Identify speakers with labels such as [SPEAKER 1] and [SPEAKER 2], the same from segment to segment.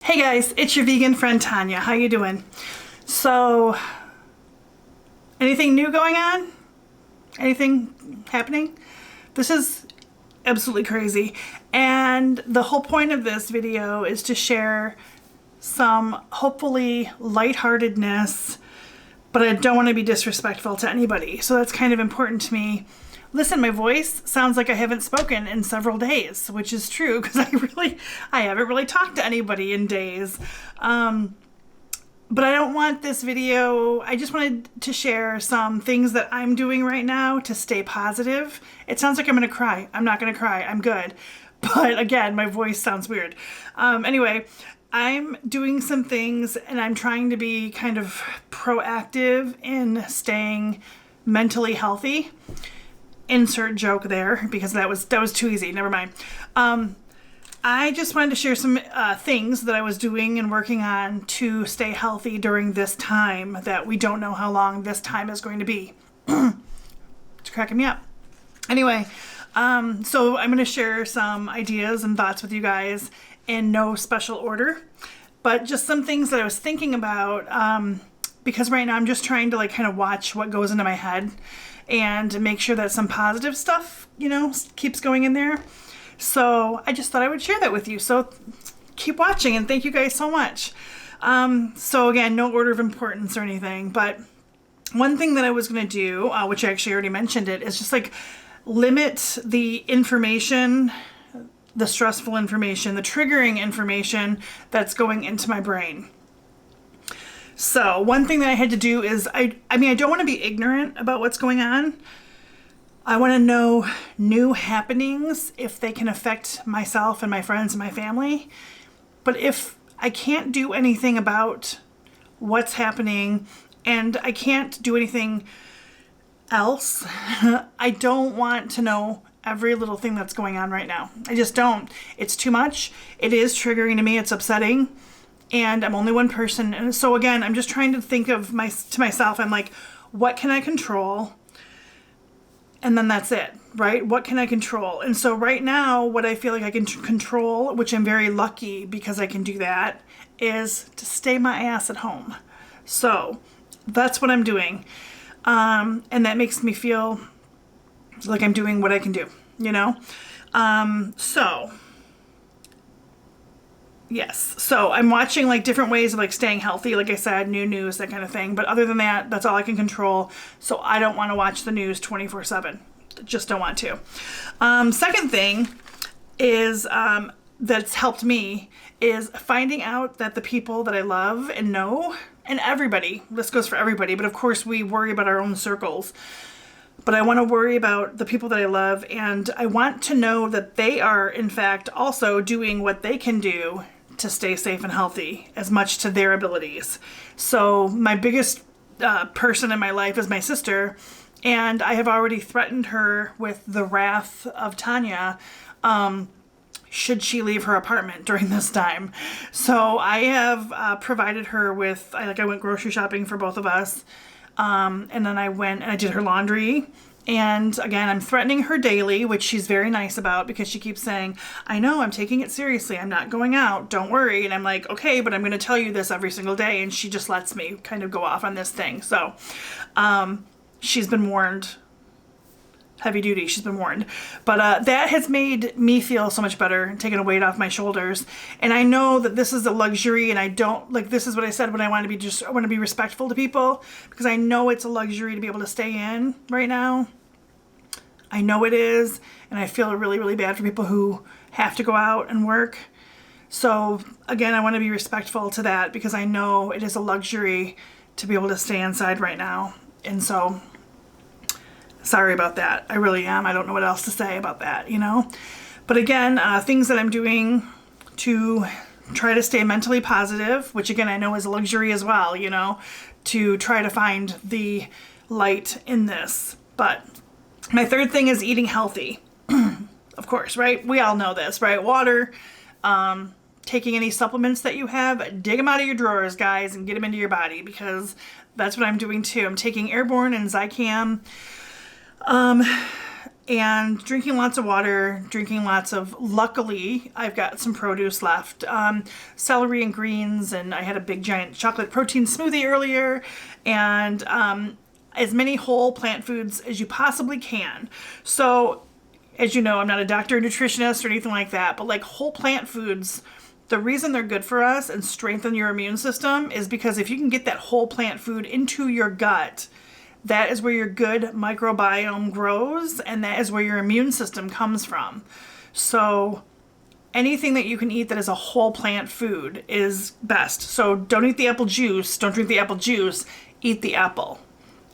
[SPEAKER 1] Hey guys, it's your vegan friend Tonya. How you doing? So, anything new going on? Anything happening? This is absolutely crazy. And the whole point of this video is to share some hopefully lightheartedness, but I don't want to be disrespectful to anybody. So that's kind of important to me. Listen, my voice sounds like I haven't spoken in several days, which is true because I haven't really talked to anybody in days. But I don't want this video, I just wanted to share some things that I'm doing right now to stay positive. It sounds like I'm gonna cry. I'm not gonna cry, I'm good. But again, my voice sounds weird. Anyway, I'm doing some things and I'm trying to be kind of proactive in staying mentally healthy. Insert joke there because that was too easy. Never mind. I just wanted to share some things that I was doing and working on to stay healthy during this time that we don't know how long this time is going to be. It's cracking me up. Anyway, so I'm going to share some ideas and thoughts with you guys in no special order, but just some things that I was thinking about because right now I'm just trying to kind of watch what goes into my head and make sure that some positive stuff, keeps going in there. So I just thought I would share that with you. So keep watching and thank you guys so much. So again, no order of importance or anything, but one thing that I was going to do, which I actually already mentioned it, is just limit the information, the stressful information, the triggering information that's going into my brain. So one thing that I had to do is, I don't want to be ignorant about what's going on. I want to know new happenings if they can affect myself and my friends and my family. But if I can't do anything about what's happening and I can't do anything else, I don't want to know every little thing that's going on right now. I just don't. It's too much. It is triggering to me. It's upsetting. And I'm only one person. And so again, I'm just trying to think of to myself, I'm like, what can I control? And then that's it, right? What can I control? And so right now, what I feel like I can control, which I'm very lucky because I can do that, is to stay my ass at home. So that's what I'm doing. And that makes me feel like I'm doing what I can do, Yes. So I'm watching different ways of staying healthy. Like I said, new news, that kind of thing. But other than that, that's all I can control. So I don't want to watch the news 24/7. Just don't want to. Second thing is that's helped me is finding out that the people that I love and know, and everybody, this goes for everybody, but of course we worry about our own circles. But I want to worry about the people that I love, and I want to know that they are, in fact, also doing what they can do to stay safe and healthy as much to their abilities. So my biggest person in my life is my sister, and I have already threatened her with the wrath of Tonia should she leave her apartment during this time. So I have provided her with, I went grocery shopping for both of us, and then I went and I did her laundry. And again, I'm threatening her daily, which she's very nice about because she keeps saying, I know, I'm taking it seriously. I'm not going out. Don't worry. And I'm like, okay, but I'm going to tell you this every single day. And she just lets me kind of go off on this thing. So she's been warned. Heavy duty, she's been warned. But that has made me feel so much better, taking a weight off my shoulders. And I know that this is a luxury, and I don't, this is what I said when I want to be I want to be respectful to people, because I know it's a luxury to be able to stay in right now. I know it is, and I feel really, really bad for people who have to go out and work. So again, I want to be respectful to that because I know it is a luxury to be able to stay inside right now. And so sorry about that. I really am. I don't know what else to say about that, But again, things that I'm doing to try to stay mentally positive, which again, I know is a luxury as well, to try to find the light in this. But my third thing is eating healthy. Of course, right? We all know this, right? Water, taking any supplements that you have, dig them out of your drawers, guys, and get them into your body because that's what I'm doing too. I'm taking Airborne and Zicam. and drinking lots of water, luckily, I've got some produce left. Celery and greens, and I had a big giant chocolate protein smoothie earlier, and as many whole plant foods as you possibly can. So, as you know, I'm not a doctor or nutritionist or anything like that, but like whole plant foods, the reason they're good for us and strengthen your immune system is because if you can get that whole plant food into your gut, that is where your good microbiome grows, and that is where your immune system comes from. So anything that you can eat that is a whole plant food is best. So don't eat the apple juice, don't drink the apple juice, eat the apple.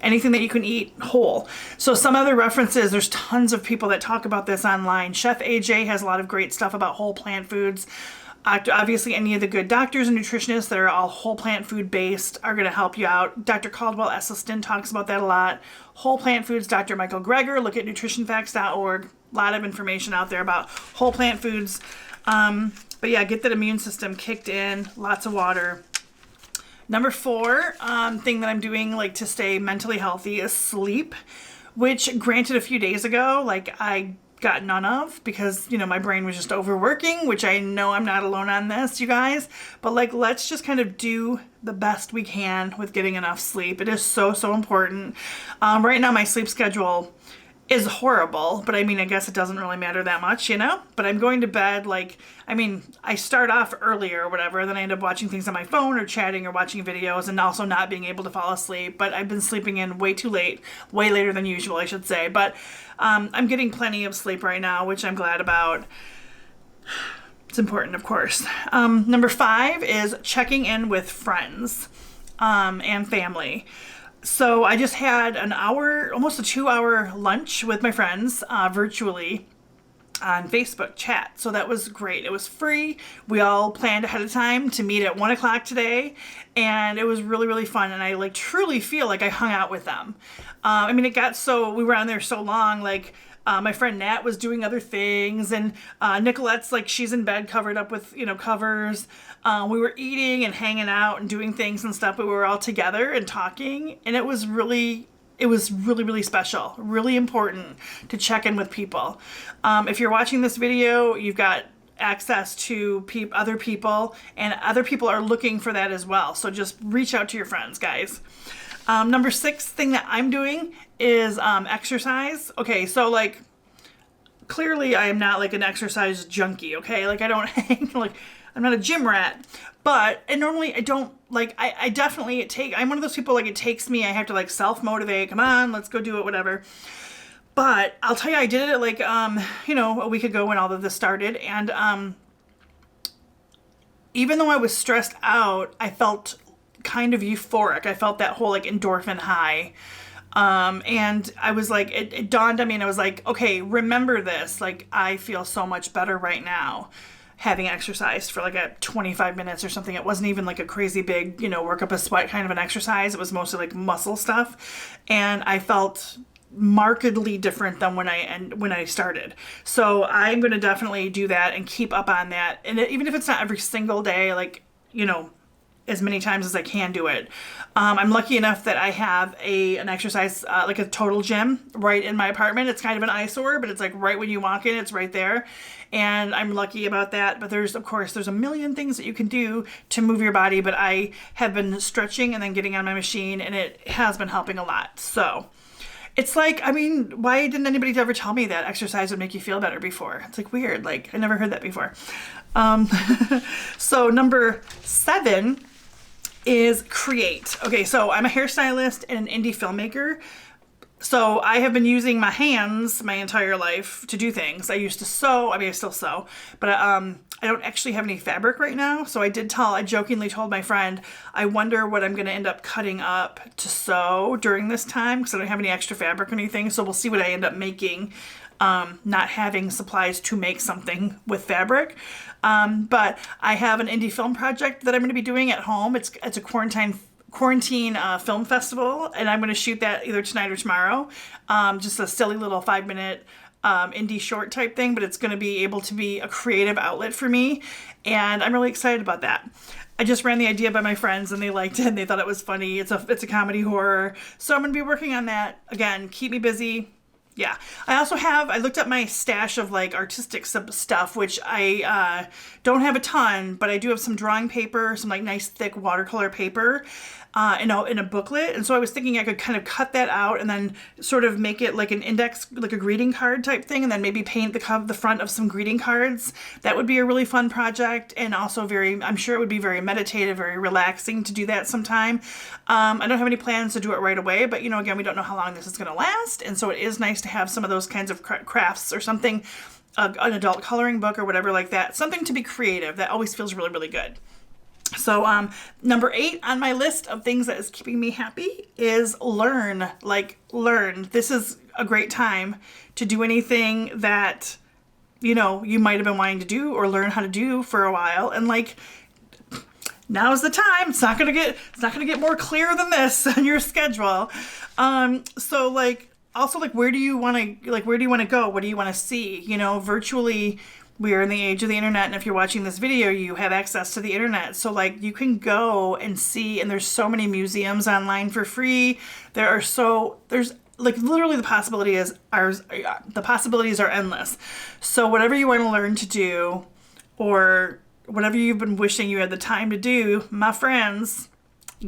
[SPEAKER 1] Anything that you can eat whole. So some other references, there's tons of people that talk about this online. Chef AJ has a lot of great stuff about whole plant foods. Obviously, any of the good doctors and nutritionists that are all whole plant food based are going to help you out. Dr. Caldwell Esselstyn talks about that a lot. Whole plant foods, Dr. Michael Greger, look at nutritionfacts.org. A lot of information out there about whole plant foods. But yeah, get that immune system kicked in, lots of water. Number 4 thing that I'm doing like to stay mentally healthy is sleep, which granted a few days ago, like I got none of because, you know, my brain was just overworking, which I know I'm not alone on this, you guys, but like, let's just kind of do the best we can with getting enough sleep. It is so, so important. Right now, my sleep schedule is horrible, but I mean, I guess it doesn't really matter that much, you know, but I'm going to bed like, I mean, I start off earlier or whatever, then I end up watching things on my phone or chatting or watching videos and also not being able to fall asleep, but I've been sleeping in way too late, way later than usual, I should say, but I'm getting plenty of sleep right now, which I'm glad about. It's important, of course. Number 5 is checking in with friends and family. So I just had an hour, almost a 2-hour lunch with my friends virtually on Facebook chat. So that was great. It was free. We all planned ahead of time to meet at 1 o'clock today. And it was really, really fun. And I like truly feel like I hung out with them. I mean, it got so, we were on there so long, like my friend Nat was doing other things, and Nicolette's like, she's in bed covered up with, you know, covers. We were eating and hanging out and doing things and stuff, but we were all together and talking, and it was really, really special, really important to check in with people. If you're watching this video, you've got access to other people, and other people are looking for that as well. So just reach out to your friends, guys. Number 6 thing that I'm doing is exercise. Okay, so like clearly I am not like an exercise junkie, okay? Like I don't hang, like I'm not a gym rat, but and normally I don't like, I definitely, I'm one of those people like it takes me, I have to like self-motivate, come on, let's go do it, whatever. But I'll tell you, I did it like, you know, a week ago when all of this started, and even though I was stressed out, I felt kind of euphoric. I felt that whole like endorphin high. And I was like, it dawned on me, and I was like, okay, remember this. Like, I feel so much better right now having exercised for like a 25 minutes or something. It wasn't even like a crazy big, you know, work up a sweat kind of an exercise. It was mostly like muscle stuff. And I felt markedly different than when I started. So I'm going to definitely do that and keep up on that. And even if it's not every single day, like, you know, as many times as I can do it. I'm lucky enough that I have an exercise, like a total gym right in my apartment. It's kind of an eyesore, but it's like right when you walk in, it's right there. And I'm lucky about that. But there's a million things that you can do to move your body. But I have been stretching and then getting on my machine, and it has been helping a lot. So it's like, I mean, why didn't anybody ever tell me that exercise would make you feel better before? It's like weird. Like I never heard that before. So number 7 is create. Okay, so I'm a hairstylist and an indie filmmaker. So I have been using my hands my entire life to do things. I used to sew. I mean, I still sew, but I don't actually have any fabric right now. So I jokingly told my friend, I wonder what I'm going to end up cutting up to sew during this time because I don't have any extra fabric or anything. So we'll see what I end up making. Not having supplies to make something with fabric. But I have an indie film project that I'm going to be doing at home. It's a quarantine film festival, and I'm going to shoot that either tonight or tomorrow. Just a silly little 5-minute indie short type thing, but it's going to be able to be a creative outlet for me, and I'm really excited about that. I just ran the idea by my friends, and they liked it, and they thought it was funny. It's a comedy horror, so I'm going to be working on that. Again, keep me busy. Yeah. I looked up my stash of like artistic stuff, which I don't have a ton, but I do have some drawing paper, some like nice thick watercolor paper. In a booklet. And so I was thinking I could kind of cut that out and then sort of make it like an index, like a greeting card type thing, and then maybe paint the front of some greeting cards. That would be a really fun project, and also I'm sure it would be very meditative, very relaxing to do that sometime. I don't have any plans to do it right away, but again, we don't know how long this is going to last. And so it is nice to have some of those kinds of crafts or something, an adult coloring book or whatever like that, something to be creative. That always feels really, really good. So number 8 on my list of things that is keeping me happy is learn. Learn. This is a great time to do anything that, you might have been wanting to do or learn how to do for a while. And now's the time. It's not gonna get more clear than this on your schedule. Also where do you want to go? What do you want to see? Virtually, we are in the age of the internet, and if you're watching this video, you have access to the internet. So you can go and see, and there's so many museums online for free. There's literally the possibilities are endless. So whatever you want to learn to do, or whatever you've been wishing you had the time to do, my friends,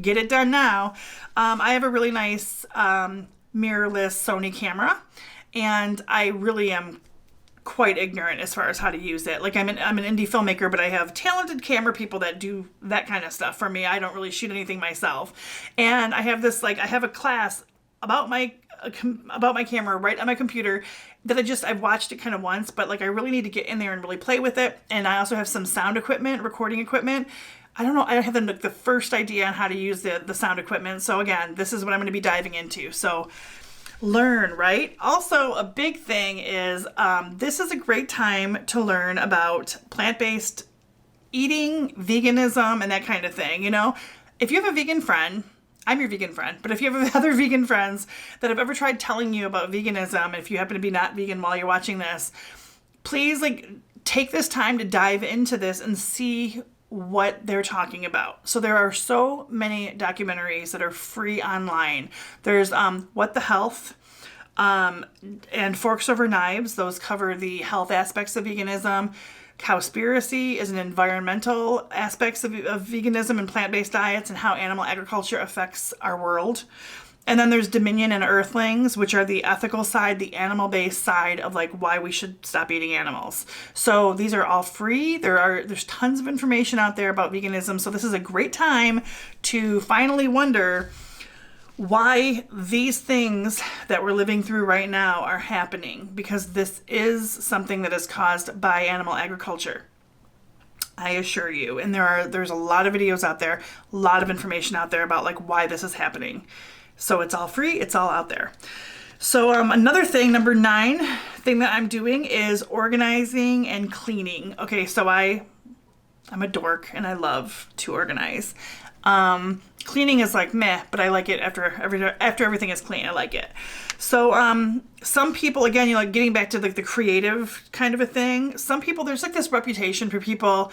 [SPEAKER 1] get it done now. I have a really nice mirrorless Sony camera, and I really am quite ignorant as far as how to use it. I'm an indie filmmaker, but I have talented camera people that do that kind of stuff for me. I don't really shoot anything myself. And I have I have a class about my camera right on my computer that I've watched it kind of once, but I really need to get in there and really play with it. And I also have some sound equipment, recording equipment. I don't know, I don't have the first idea on how to use the sound equipment. So again, this is what I'm going to be diving into. So learn, right? Also, a big thing is this is a great time to learn about plant-based eating, veganism, and that kind of thing. If you have a vegan friend, I'm your vegan friend, but if you have other vegan friends that have ever tried telling you about veganism, if you happen to be not vegan while you're watching this, please take this time to dive into this and see what they're talking about. So there are so many documentaries that are free online. There's What the Health and Forks Over Knives. Those cover the health aspects of veganism. Cowspiracy is an environmental aspects of veganism and plant-based diets and how animal agriculture affects our world. And then there's Dominion and Earthlings, which are the ethical side, the animal-based side of why we should stop eating animals. So these are all free. There's tons of information out there about veganism. So this is a great time to finally wonder why these things that we're living through right now are happening, because this is something that is caused by animal agriculture. I assure you. And there's a lot of videos out there, a lot of information out there about why this is happening. So it's all free, it's all out there. So another thing, number 9 thing that I'm doing is organizing and cleaning. Okay, so I'm a dork and I love to organize. Cleaning is meh, but I like it after everything is clean. I like it. So some people, again, getting back to the creative kind of a thing. Some people, there's this reputation for people.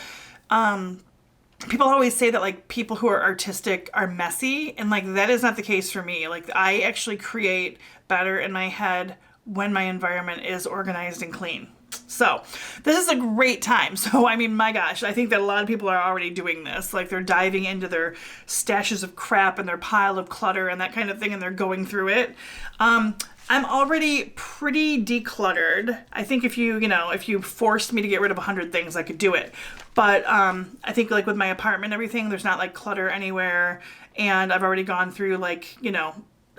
[SPEAKER 1] People always say that people who are artistic are messy, and that is not the case for me. I actually create better in my head when my environment is organized and clean. So this is a great time. So, my gosh, I think that a lot of people are already doing this. They're diving into their stashes of crap and their pile of clutter and that kind of thing, and they're going through it. I'm already pretty decluttered. I think if you forced me to get rid of 100 things, I could do it. But I think with my apartment and everything, there's not clutter anywhere. And I've already gone through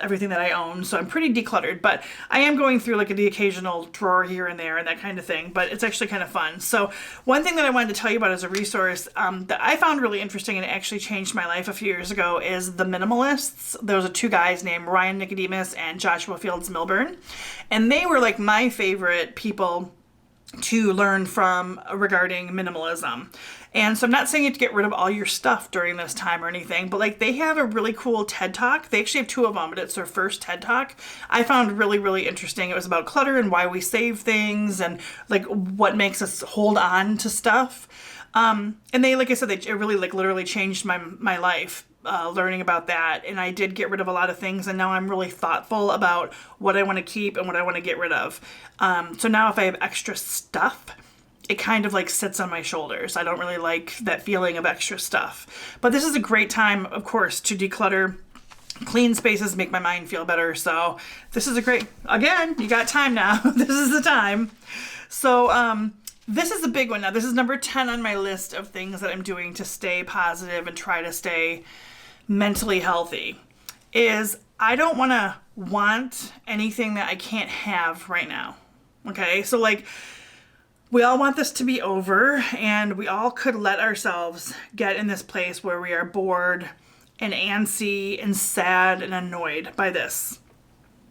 [SPEAKER 1] everything that I own. So I'm pretty decluttered, but I am going through the occasional drawer here and there and that kind of thing, but it's actually kind of fun. So one thing that I wanted to tell you about as a resource that I found really interesting and it actually changed my life a few years ago is The Minimalists. There was 2 guys named Ryan Nicodemus and Joshua Fields Milburn, and they were my favorite people to learn from regarding minimalism. And so I'm not saying you have to get rid of all your stuff during this time or anything, but they have a really cool TED Talk. They actually have 2 of them, but it's their first TED Talk. I found really, really interesting. It was about clutter and why we save things and what makes us hold on to stuff. And they, like I said, it really like literally changed my life. Learning about that, and I did get rid of a lot of things, and now I'm really thoughtful about what I want to keep and what I want to get rid of. So now if I have extra stuff, it kind of like sits on my shoulders. I don't really like that feeling of extra stuff. But this is a great time, of course, to declutter. Clean spaces make my mind feel better. So this is a great, again, you got time now. This is the time. So this is a big one. Now this is number 10 on my list of things that I'm doing to stay positive and try to stay mentally healthy. Is I don't want anything that I can't have right now. Okay, so like we all want this to be over, and we all could let ourselves get in this place where we are bored and antsy and sad and annoyed by this.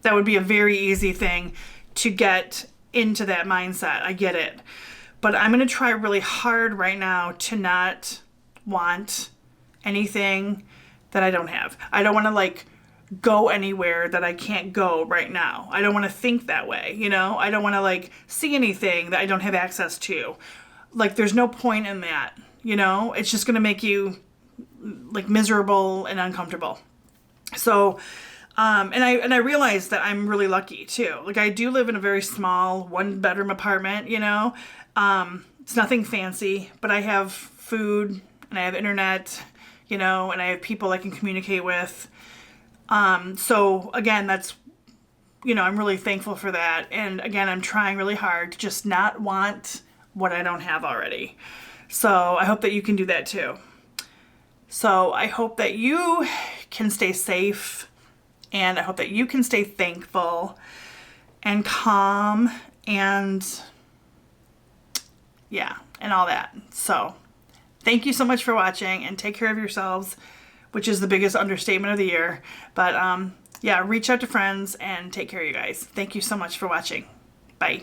[SPEAKER 1] That would be a very easy thing to get into that mindset. I get it. But I'm going to try really hard right now to not want anything that I don't have. I don't want to like go anywhere that I can't go right now. I don't want to think that way, you know? I don't want to like see anything that I don't have access to. Like there's no point in that, you know? It's just going to make you like miserable and uncomfortable. So, and I realize that I'm really lucky too. Like I do live in a very small 1-bedroom apartment, you know? It's nothing fancy, but I have food and I have internet, you know, and I have people I can communicate with. So again, that's, you know, I'm really thankful for that. And again, I'm trying really hard to just not want what I don't have already. So I hope that you can do that too. So I hope that you can stay safe, and I hope that you can stay thankful and calm and yeah, and all that. So thank you so much for watching, and take care of yourselves, which is the biggest understatement of the year. But yeah, reach out to friends and take care of you guys. Thank you so much for watching. Bye.